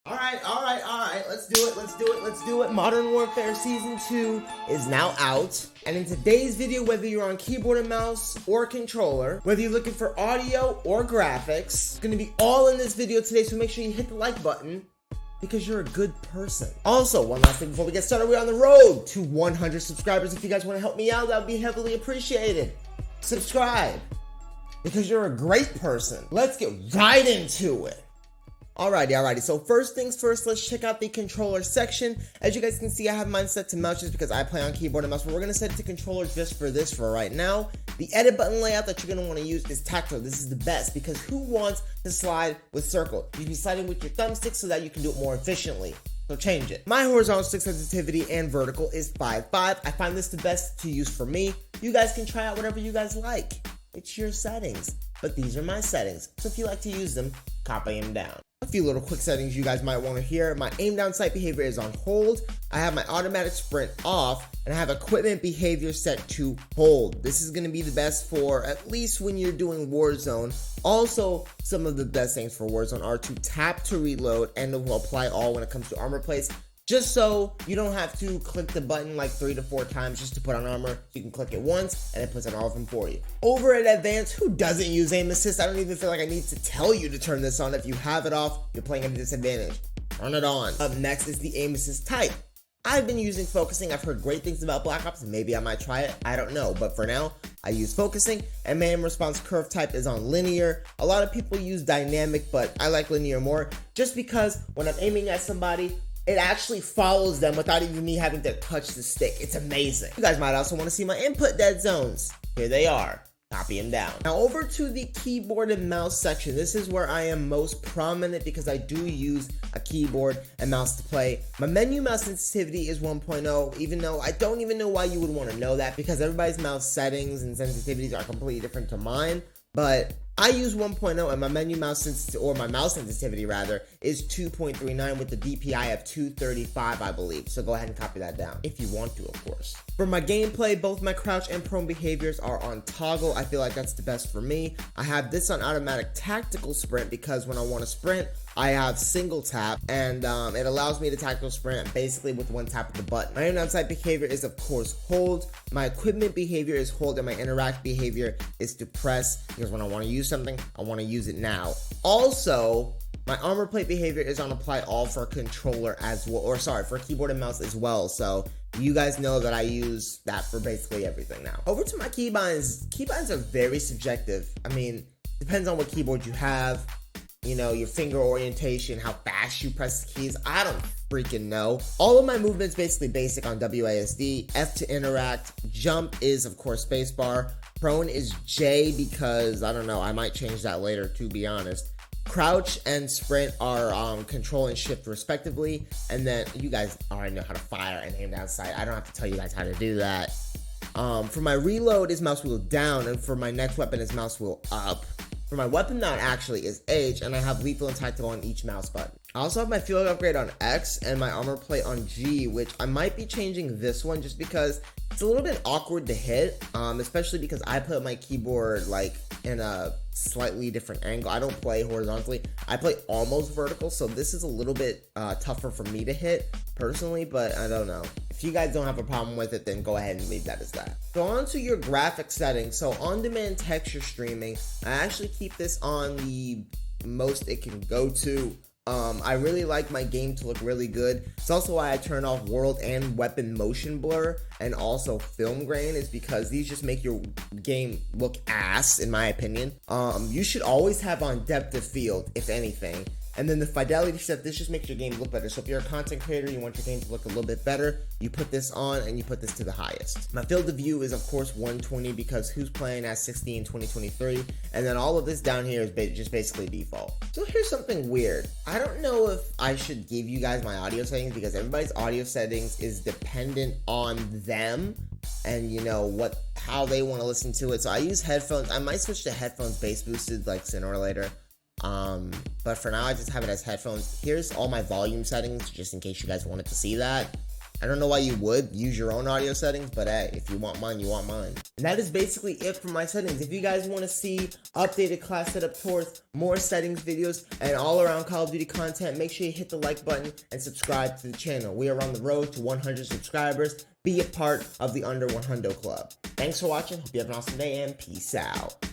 Alright, let's do it. Modern Warfare Season 2 is now out. And in today's video, whether you're on keyboard and mouse or controller, whether you're looking for audio or graphics, it's gonna be all in this video today, so make sure you hit the like button because you're a good person. Also, one last thing before we get started, we're on the road to 100 subscribers. If you guys wanna help me out, that would be heavily appreciated. Subscribe because you're a great person. Let's get right into it. Alrighty, so first things first, let's check out the controller section. As you guys can see, I have mine set to mouse just because I play on keyboard and mouse, but we're going to set it to controller just for this for right now. The edit button layout that you're going to want to use is tactile. This is the best because who wants to slide with circle? You be sliding with your thumbstick so that you can do it more efficiently. So change it. My horizontal stick sensitivity and vertical is 5.5. I find this the best to use for me. You guys can try out whatever you guys like. It's your settings, but these are my settings. So if you like to use them, copy them down. A few little quick settings you guys might want to hear. My aim down sight behavior is on hold. I have my automatic sprint off, and I have equipment behavior set to hold. This is going to be the best for at least when you're doing Warzone. Also, some of the best things for Warzone are to tap to reload and to apply all when it comes to armor plates. Just so you don't have to click the button like 3 to 4 times just to put on armor. You can click it once and it puts on all of them for you. Over at advanced, who doesn't use aim assist? I don't even feel like I need to tell you to turn this on. If you have it off, you're playing at a disadvantage. Turn it on. Up next is the aim assist type. I've been using focusing. I've heard great things about Black Ops. Maybe I might try it. I don't know. But for now, I use focusing. And my aim response curve type is on linear. A lot of people use dynamic, but I like linear more just because when I'm aiming at somebody, it actually follows them without even me having to touch the stick. It's amazing. You guys might also want to see my input dead zones. Here they are. Copy them down. Now over to the keyboard and mouse section. This is where I am most prominent because I do use a keyboard and mouse to play. My menu mouse sensitivity is 1.0, even though I don't even know why you would want to know that because everybody's mouse settings and sensitivities are completely different to mine. But I use 1.0 and my menu mouse sensitivity rather is 2.39 with the DPI of 235, I believe. So go ahead and copy that down if you want to, of course. For my gameplay, both my crouch and prone behaviors are on toggle. I feel like that's the best for me. I have this on automatic tactical sprint because when I want to sprint, I have single tap and it allows me to tactical sprint basically with one tap of the button. My aim outside behavior is of course hold. My equipment behavior is hold and my interact behavior is to press because when I want to use something, I want to use it now. Also, my armor plate behavior is on apply all for controller as well, or sorry, for keyboard and mouse as well. So you guys know that I use that for basically everything now. Over to my keybinds. Keybinds are very subjective. I mean, depends on what keyboard you have. You know, your finger orientation, how fast you press the keys. I don't freaking know. All of my movements basically basic on WASD. F to interact. Jump is, of course, spacebar. Prone is J because, I don't know, I might change that later, to be honest. Crouch and sprint are control and shift respectively. And then you guys already know how to fire and aim down sight. I don't have to tell you guys how to do that. For my reload is mouse wheel down, and for my next weapon is mouse wheel up. For my weapon mount actually is H, and I have lethal and tactical on each mouse button. I also have my field upgrade on X and my armor plate on G, which I might be changing this one just because it's a little bit awkward to hit, especially because I put my keyboard like in a slightly different angle. I don't play horizontally. I play almost vertical, so this is a little bit tougher for me to hit personally, but I don't know. If you guys don't have a problem with it, then go ahead and leave that as that. So on to your graphic settings. So on-demand texture streaming, I actually keep this on the most it can go to. I really like my game to look really good. It's also why I turn off world and weapon motion blur and also film grain is because these just make your game look ass, in my opinion. You should always have on depth of field, if anything. And then the fidelity stuff, this just makes your game look better. So if you're a content creator, you want your game to look a little bit better, you put this on and you put this to the highest. My field of view is of course 120 because who's playing at 60 in 2023? And then all of this down here is just basically default. So here's something weird. I don't know if I should give you guys my audio settings because everybody's audio settings is dependent on them and you know how they want to listen to it. So I use headphones. I might switch to headphones bass boosted like sooner or later. But for now I just have it as headphones. Here's all my volume settings just in case you guys wanted to see that. I don't know why you would use your own audio settings, but hey, if you want mine, you want mine. And that is basically it for my settings. If you guys want to see updated class setup tours, more settings videos, and all around Call of Duty content, make sure you hit the like button and subscribe to the channel. We are on the road to 100 subscribers. Be a part of the Under 100 Club. Thanks for watching. Hope you have an awesome day and peace out.